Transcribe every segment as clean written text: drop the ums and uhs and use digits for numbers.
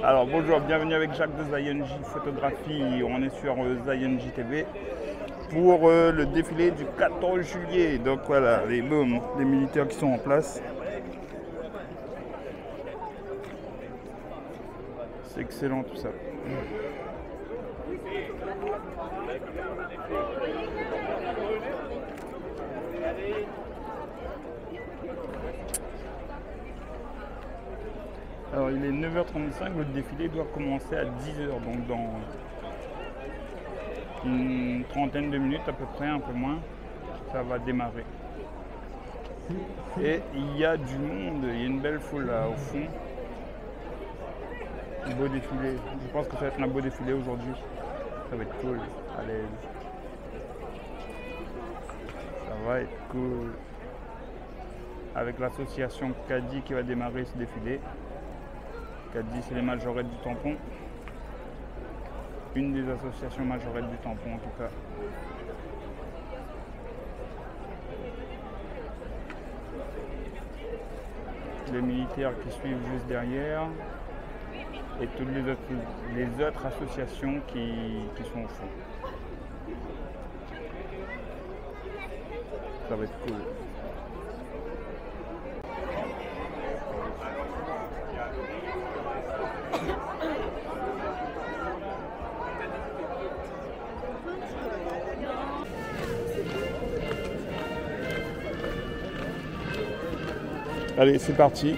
Alors bonjour, bienvenue avec Jacques de Zion J Photographie. On est sur Zion J TV pour le défilé du 14 juillet. Donc voilà, les militaires qui sont en place. C'est excellent tout ça. Alors il est 9h35, le défilé doit commencer à 10h, donc dans une trentaine de minutes à peu près, un peu moins, ça va démarrer. Et il y a du monde, il y a une belle foule là au fond. Un beau défilé, je pense que ça va être un beau défilé aujourd'hui. Ça va être cool, à l'aise. Ça va être cool. Avec l'association CADI qui va démarrer ce défilé. CADI, c'est les majorettes du tampon. Une des associations majorettes du tampon en tout cas. Les militaires qui suivent juste derrière. Et toutes les autres associations qui sont au fond. Ça va être cool. Allez, c'est parti.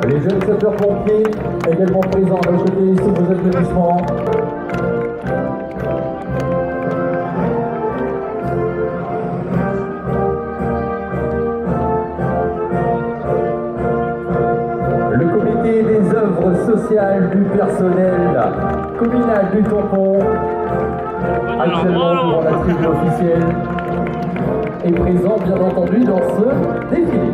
Les jeunes sapeurs-pompiers également présents à vos côtés sous vos applaudissements. Le comité des œuvres sociales du personnel communal du tampon, actuellement devant la tribune officielle, est présent bien entendu dans ce défilé.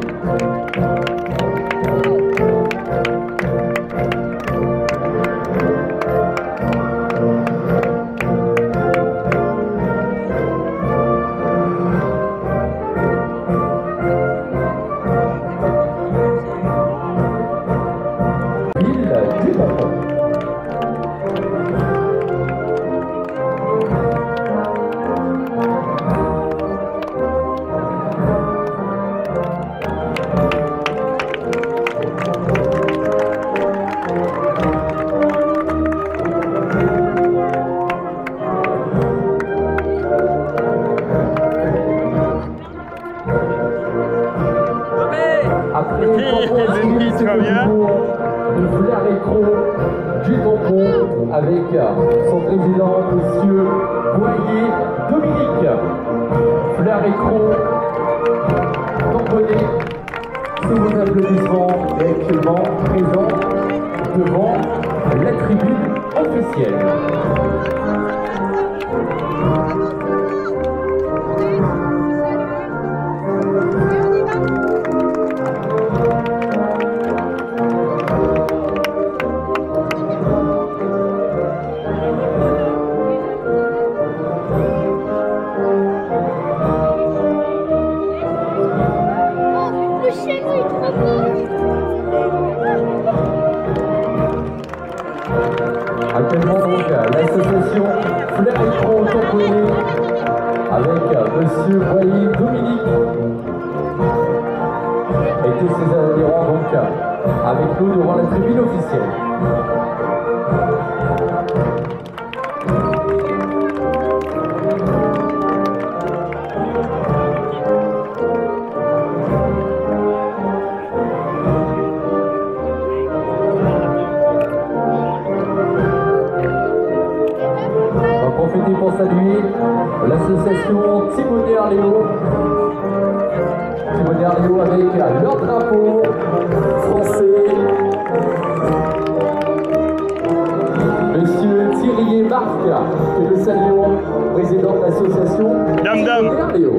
Après le de Flair Écro du tampon avec son président, monsieur Boyer Dominique. Flair Écro, tamponné, sous vos applaudissements, est actuellement présent devant la tribune officielle. Actuellement donc l'association Flair Écran Tamponné avec Monsieur Boyer Dominique et tous ses adhérents donc avec nous devant la tribune officielle. Pour saluer l'association Timonière Léo. Timonière Léo avec leur drapeau français. Monsieur Thierry et Marc, que nous saluons, président de l'association Timonière Léo.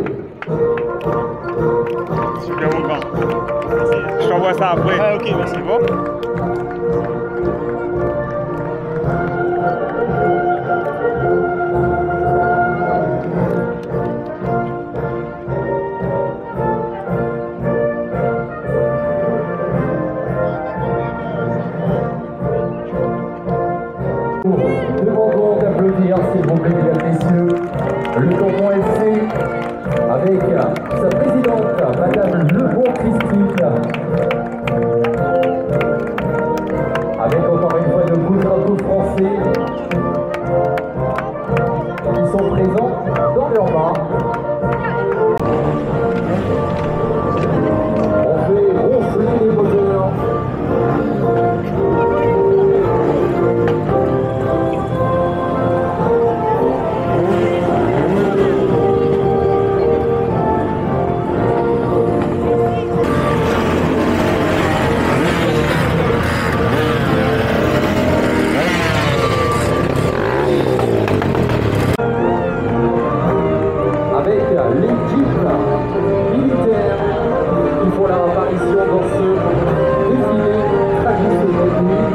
Super mon grand. Je t'envoie ça après. Ah ok, merci. C'est bon? Demandons d'applaudir, s'il vous plaît, mesdames et messieurs, le Tampon FC avec sa présidente, Madame Lebon Christique, avec encore une fois de beaux drapeaux français qui sont présents dans leurs mains. On fait ronfler les moteurs. L'équipe militaire qui font leur apparition dans ce défilé traditionnel.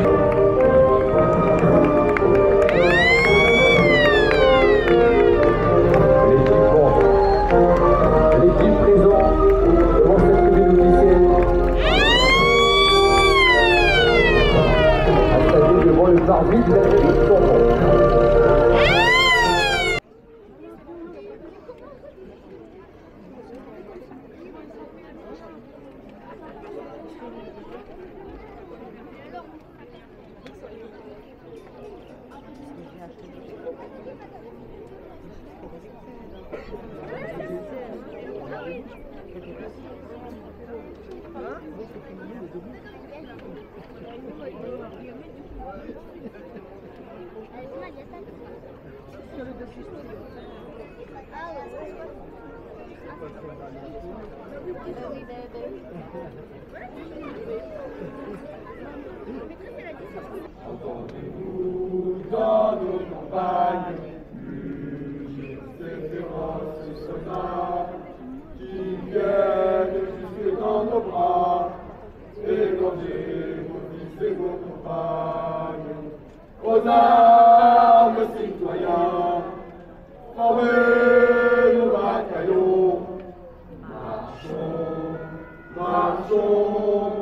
L'équipe présente devant cette tribune officielle, installée devant le parvis de la ville de Tampon. Entendez-nous dans nos campagnes, ces féroces soldats qui viennent jusque dans nos bras, égorger vos fils et vos compagnes. Aux armes, citoyens, formez nos bataillons. Marchons, marchons,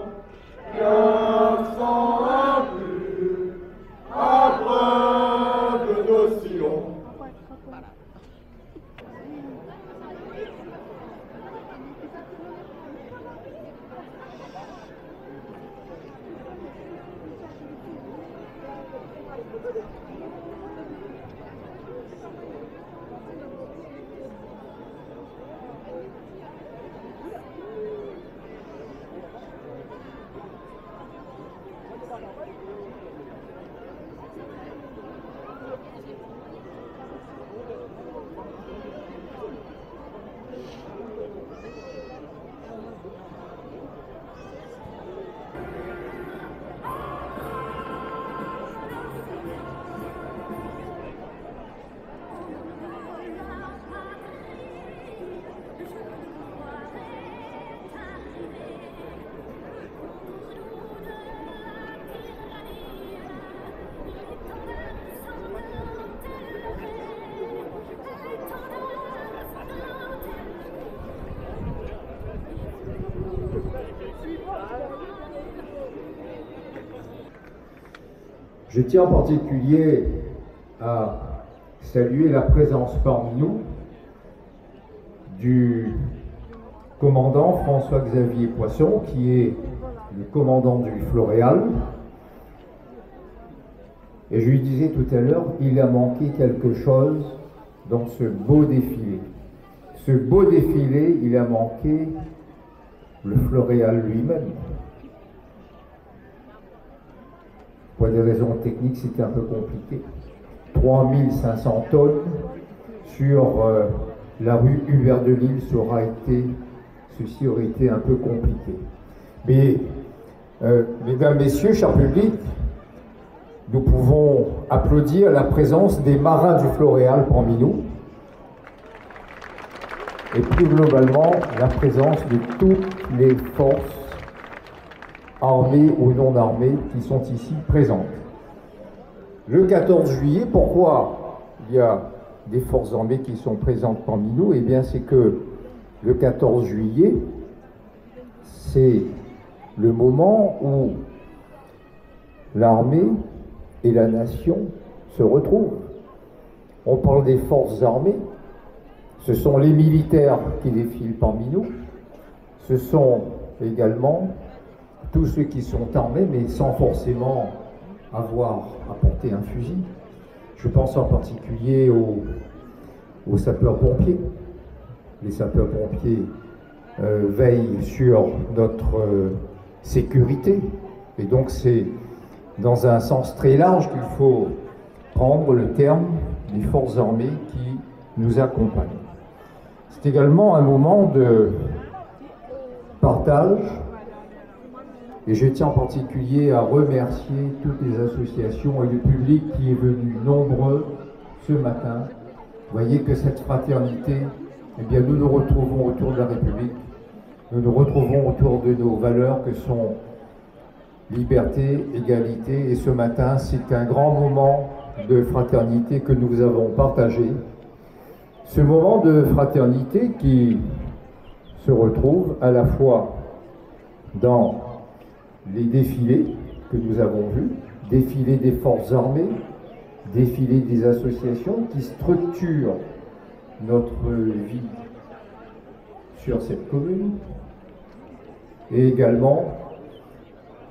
qu'un sang impur, à preuve d'oscillons. Je tiens en particulier à saluer la présence parmi nous du commandant François-Xavier Poisson, qui est le commandant du Floréal. Et je lui disais tout à l'heure, il a manqué quelque chose dans ce beau défilé. Ce beau défilé, il a manqué le Floréal lui-même. Pour des raisons techniques, c'était un peu compliqué. 3500 tonnes sur la rue Hubert de Lille, ceci aurait été un peu compliqué. Mais, mesdames, messieurs, cher public, nous pouvons applaudir la présence des marins du Floréal parmi nous et plus globalement la présence de toutes les forces armées ou non armées qui sont ici présentes. Le 14 juillet, pourquoi il y a des forces armées qui sont présentes parmi nous? Eh bien, c'est que le 14 juillet, c'est le moment où l'armée et la nation se retrouvent. On parle des forces armées, ce sont les militaires qui défilent parmi nous, ce sont également tous ceux qui sont armés, mais sans forcément avoir à porter un fusil. Je pense en particulier aux sapeurs-pompiers. Les sapeurs-pompiers veillent sur notre sécurité, et donc c'est dans un sens très large qu'il faut prendre le terme des forces armées qui nous accompagnent. C'est également un moment de partage, et je tiens en particulier à remercier toutes les associations et le public qui est venu nombreux ce matin. Vous voyez que cette fraternité, eh bien, nous nous retrouvons autour de la République, nous nous retrouvons autour de nos valeurs que sont liberté, égalité, et ce matin, c'est un grand moment de fraternité que nous avons partagé. Ce moment de fraternité qui se retrouve à la fois dans les défilés que nous avons vus, défilés des forces armées, défilés des associations qui structurent notre vie sur cette commune, et également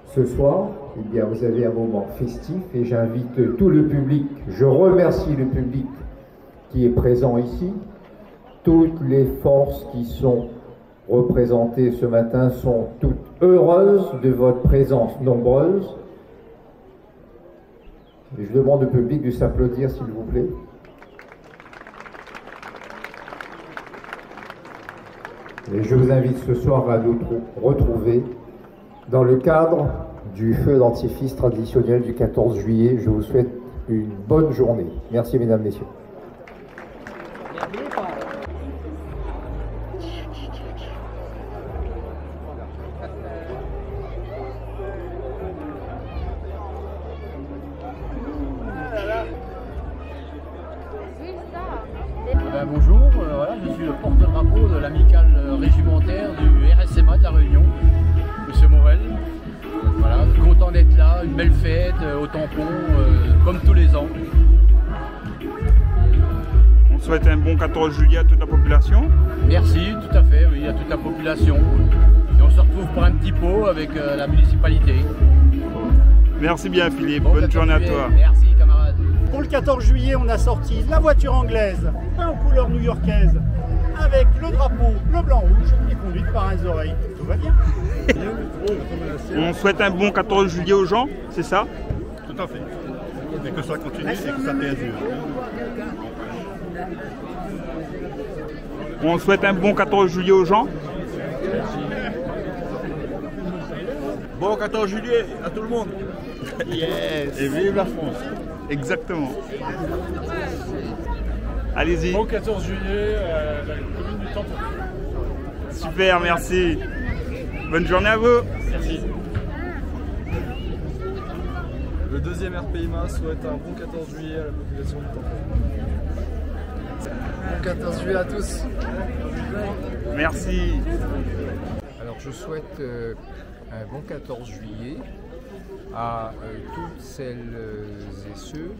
ce soir, eh bien, vous avez un moment festif et j'invite tout le public, je remercie le public qui est présent ici. Toutes les forces qui sont représentées ce matin sont toutes heureuses de votre présence nombreuse. Et je demande au public de s'applaudir, s'il vous plaît. Et je vous invite ce soir à nous retrouver dans le cadre du feu d'artifice traditionnel du 14 juillet. Je vous souhaite une bonne journée. Merci, mesdames, messieurs. Bonjour, voilà, je suis le porte-drapeau de l'amicale régimentaire du RSMA de la Réunion, M. Morel. Voilà, content d'être là, une belle fête au tampon, comme tous les ans. On souhaite un bon 14 juillet à toute la population. Merci, tout à fait, oui, à toute la population. Et on se retrouve pour un petit pot avec la municipalité. Merci bien Philippe, Bon, bonne journée à toi. Merci camarades. Pour le 14 juillet, on a sorti la voiture anglaise, en couleur new-yorkaise, avec le drapeau bleu, blanc, rouge, et conduite par un oreille. Tout va bien. On souhaite un bon 14 juillet aux gens, c'est ça? Tout à fait. Et que ça continue et que ça perdure. On souhaite un bon 14 juillet aux gens. Bon 14 juillet à tout le monde. Yes. Et vive la France. Exactement. Allez-y. Bon 14 juillet à la commune du Tampon. Super, merci. Bonne journée à vous. Merci. Le deuxième RPIMA souhaite un bon 14 juillet à la population du Tampon. Bon 14 juillet à tous. Merci. Alors je souhaite un bon 14 juillet à toutes celles et ceux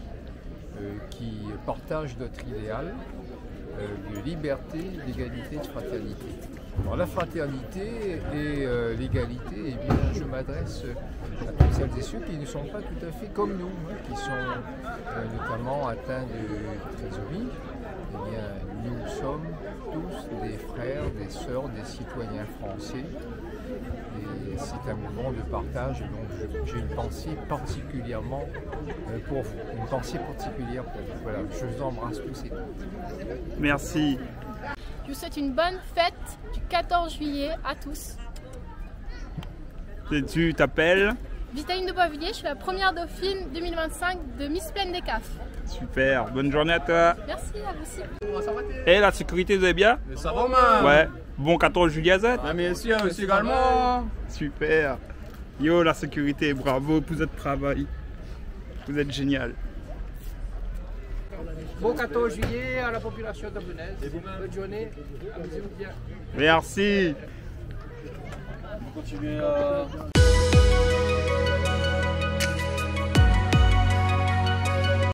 qui partagent notre idéal de liberté, d'égalité, de fraternité. Alors, la fraternité et l'égalité, eh bien, je m'adresse à toutes celles et ceux qui ne sont pas tout à fait comme nous, hein, qui sont notamment atteints de trisomie. Eh bien, nous sommes tous des frères, des sœurs, des citoyens français. Et c'est un moment de partage, donc j'ai une pensée particulièrement pour vous. Une pensée particulière pour vous. Voilà, je vous embrasse tous et toutes. Merci. Je vous souhaite une bonne fête du 14 juillet à tous. Et tu t'appelles? Vitaline de Boisvilliers, je suis la première dauphine 2025 de Miss Plaine des CAF. Super, bonne journée à toi. Merci, à vous aussi. Et la sécurité, vous allez bien? Mais ça va, man. Ouais, bon 14 juillet à Z. Ah, mais aussi également. Super. Yo, la sécurité, bravo pour votre travail. Vous êtes génial. Bon 14 juillet à la population d'Abounaise. Bonne journée, amusez-vous bien. Merci. On va continuer à...